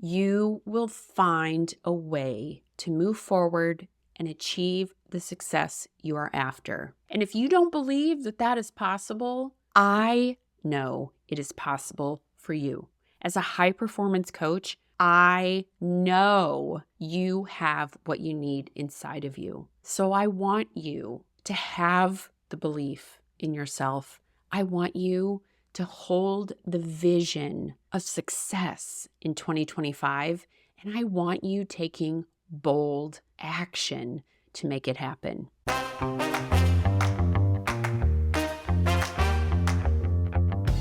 you will find a way to move forward and achieve the success you are after. And if you don't believe that that is possible, I know it is possible for you. As a high-performance coach, I know you have what you need inside of you. So I want you to have the belief in yourself. I want you to hold the vision of success in 2025, and I want you taking bold action to make it happen.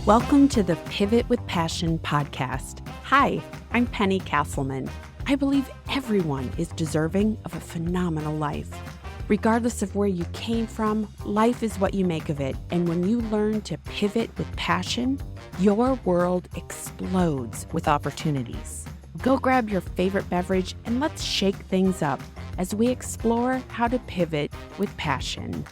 Welcome to the Pivot with Passion podcast. Hi, I'm Penny Casselman. I believe everyone is deserving of a phenomenal life. Regardless of where you came from, life is what you make of it. And when you learn to pivot with passion, your world explodes with opportunities. Go grab your favorite beverage and let's shake things up as we explore how to pivot with passion.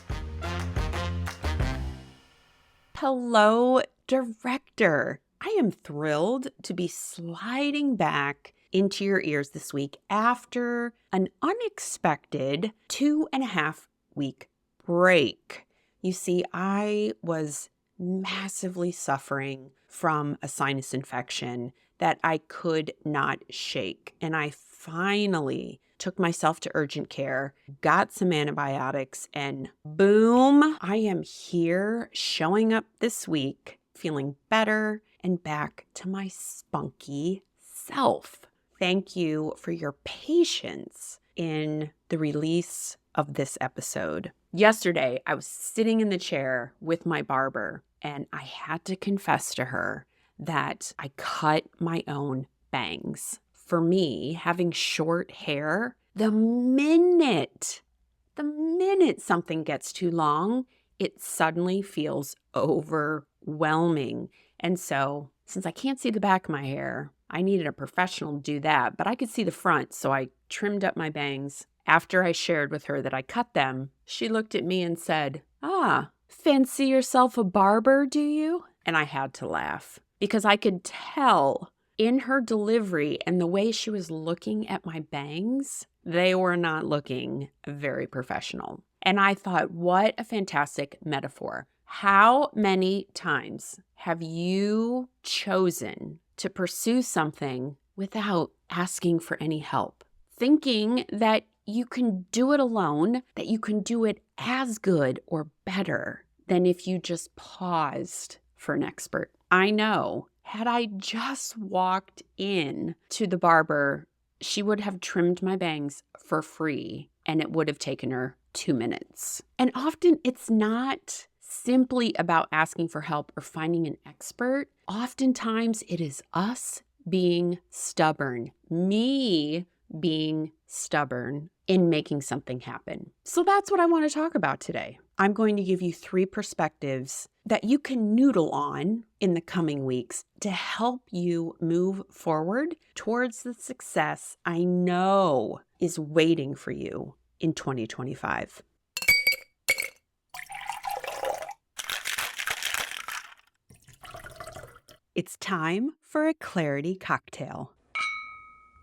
Hello, director. I am thrilled to be sliding back into your ears this week after an unexpected 2.5-week break. You see, I was massively suffering from a sinus infection that I could not shake. And I finally took myself to urgent care, got some antibiotics, and boom, I am here showing up this week, feeling better and back to my spunky self. Thank you for your patience in the release of this episode. Yesterday, I was sitting in the chair with my barber, and I had to confess to her that I cut my own bangs. For me, having short hair, the minute something gets too long, it suddenly feels overwhelming. And so, since I can't see the back of my hair, I needed a professional to do that, but I could see the front, so I trimmed up my bangs. After I shared with her that I cut them, she looked at me and said, fancy yourself a barber, do you? And I had to laugh because I could tell in her delivery and the way she was looking at my bangs, they were not looking very professional. And I thought, what a fantastic metaphor. How many times have you chosen to pursue something without asking for any help, thinking that you can do it alone, that you can do it as good or better than if you just paused for an expert? I know, had I just walked in to the barber, she would have trimmed my bangs for free, and it would have taken her 2 minutes. And often it's not simply about asking for help or finding an expert. Oftentimes it is us being stubborn, me being stubborn in making something happen. So that's what I want to talk about today. I'm going to give you 3 perspectives that you can noodle on in the coming weeks to help you move forward towards the success I know is waiting for you in 2025. It's time for a clarity cocktail.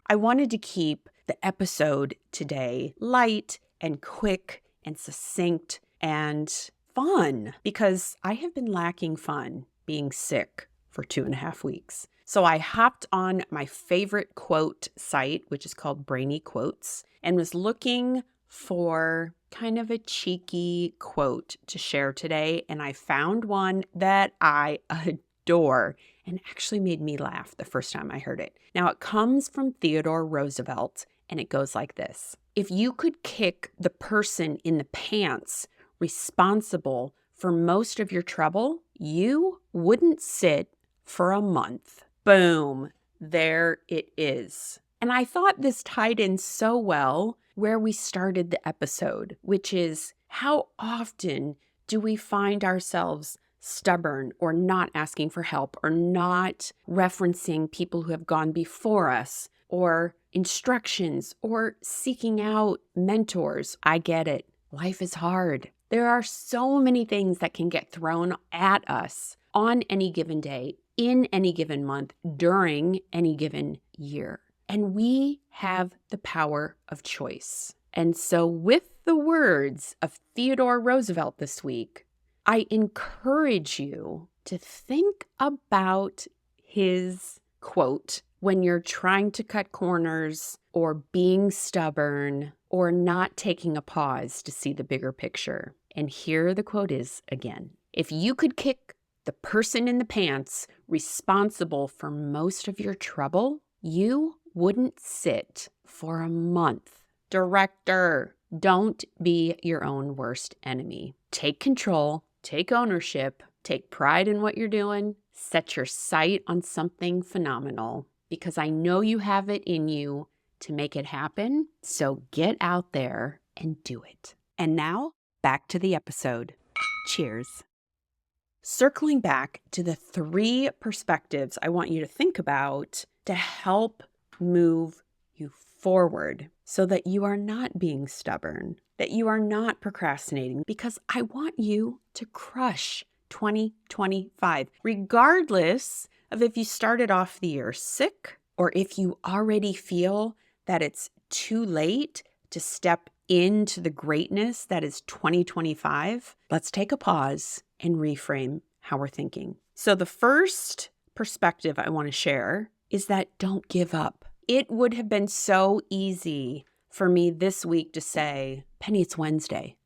I wanted to keep the episode today light and quick and succinct and fun because I have been lacking fun being sick for 2.5 weeks. So I hopped on my favorite quote site, which is called Brainy Quotes, and was looking for kind of a cheeky quote to share today. And I found one that I adore and actually made me laugh the first time I heard it. Now, it comes from Theodore Roosevelt, and it goes like this. If you could kick the person in the pants responsible for most of your trouble, you wouldn't sit for a month. Boom. There it is. And I thought this tied in so well where we started the episode, which is how often do we find ourselves stubborn or not asking for help or not referencing people who have gone before us or instructions or seeking out mentors? I get it. Life is hard. There are so many things that can get thrown at us on any given day, in any given month, during any given year. and we have the power of choice. And so with the words of Theodore Roosevelt this week, I encourage you to think about his quote when you're trying to cut corners or being stubborn or not taking a pause to see the bigger picture. And here the quote is again. If you could kick the person in the pants responsible for most of your trouble, you wouldn't sit for a month. Director, don't be your own worst enemy. Take control, take ownership, take pride in what you're doing, set your sight on something phenomenal, because I know you have it in you to make it happen. So get out there and do it. And now, back to the episode. Cheers. Circling back to the 3 perspectives I want you to think about to help move you forward so that you are not being stubborn, that you are not procrastinating, because I want you to crush 2025, regardless of if you started off the year sick or if you already feel that it's too late to step into the greatness that is 2025. Let's take a pause and reframe how we're thinking. So the first perspective I want to share is that don't give up. It would have been so easy for me this week to say, Penny, it's Wednesday.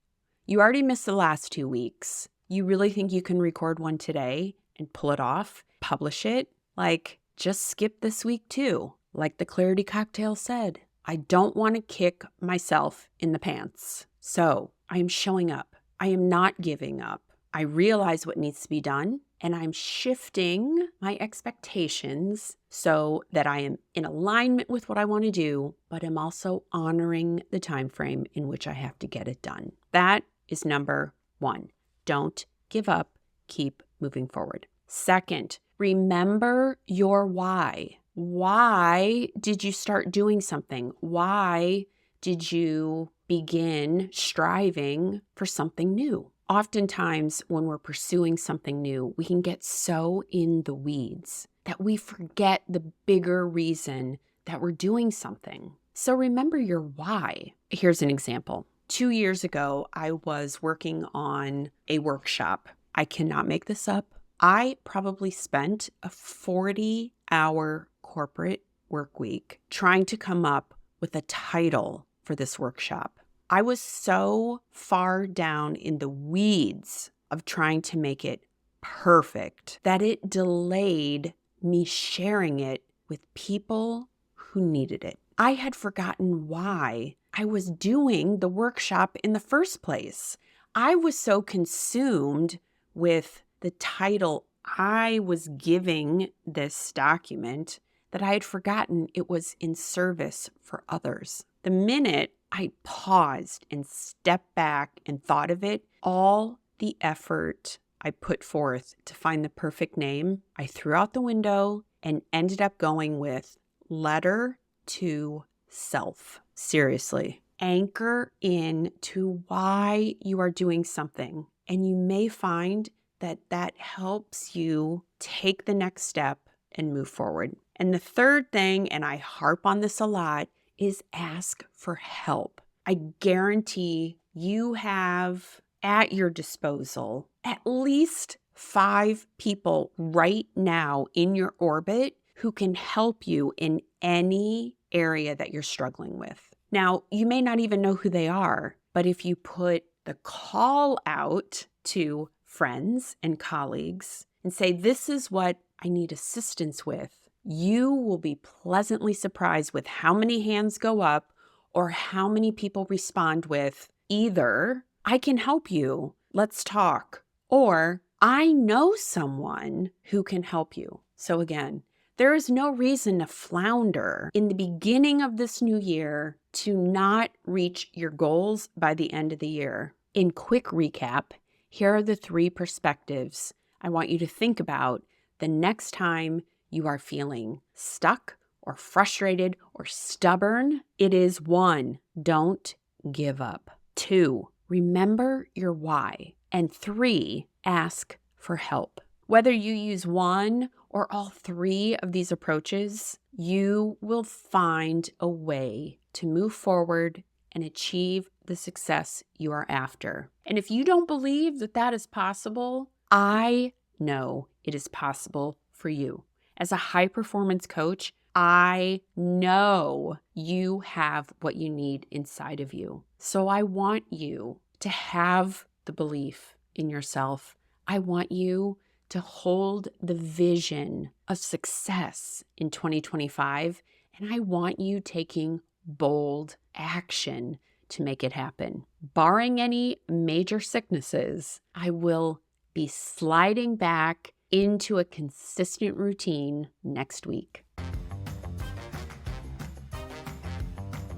You already missed the last 2 weeks. You really think you can record one today and pull it off, publish it? Like, just skip this week too. Like the Clarity Cocktail said, I don't want to kick myself in the pants. So I am showing up. I am not giving up. I realize what needs to be done, and I'm shifting my expectations so that I am in alignment with what I want to do, but I'm also honoring the time frame in which I have to get it done. That is number 1. Don't give up. Keep moving forward. Second, remember your why. Why did you start doing something? Why did you begin striving for something new? Oftentimes, when we're pursuing something new, we can get so in the weeds that we forget the bigger reason that we're doing something. So remember your why. Here's an example. 2 years ago, I was working on a workshop. I cannot make this up. I probably spent a 40-hour corporate work week trying to come up with a title for this workshop. I was so far down in the weeds of trying to make it perfect that it delayed me sharing it with people who needed it. I had forgotten why I was doing the workshop in the first place. I was so consumed with the title I was giving this document that I had forgotten it was in service for others. The minute I paused and stepped back and thought of it, all the effort I put forth to find the perfect name, I threw out the window and ended up going with Letter to Self. Seriously, anchor in to why you are doing something, and you may find that that helps you take the next step and move forward. And the third thing, and I harp on this a lot, is ask for help. I guarantee you have at your disposal at least 5 people right now in your orbit who can help you in any area that you're struggling with. Now, you may not even know who they are, but if you put the call out to friends and colleagues and say, this is what I need assistance with, you will be pleasantly surprised with how many hands go up or how many people respond with either, I can help you, let's talk, or I know someone who can help you. So again, there is no reason to flounder in the beginning of this new year to not reach your goals by the end of the year. In quick recap, here are the 3 perspectives I want you to think about the next time you are feeling stuck or frustrated or stubborn. It is 1, don't give up. 2, remember your why. And 3, ask for help. Whether you use 1 or all three of these approaches, you will find a way to move forward and achieve the success you are after. And if you don't believe that that is possible, I know it is possible for you. As a high-performance coach, I know you have what you need inside of you. So I want you to have the belief in yourself. I want you to hold the vision of success in 2025, and I want you taking bold action to make it happen. Barring any major sicknesses, I will be sliding back into a consistent routine next week.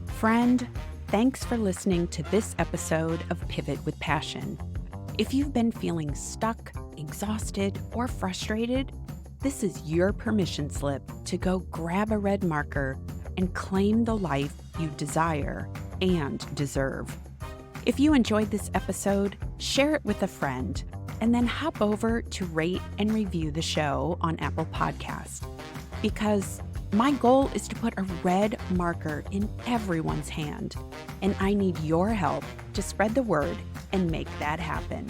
Friend, thanks for listening to this episode of Pivot with Passion. If you've been feeling stuck, exhausted, or frustrated, this is your permission slip to go grab a red marker and claim the life you desire and deserve. If you enjoyed this episode, share it with a friend, and then hop over to rate and review the show on Apple Podcasts. Because my goal is to put a red marker in everyone's hand, and I need your help to spread the word and make that happen.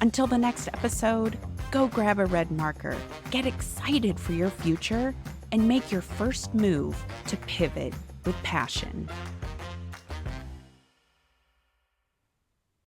Until the next episode, go grab a red marker, get excited for your future, and make your first move to pivot with passion.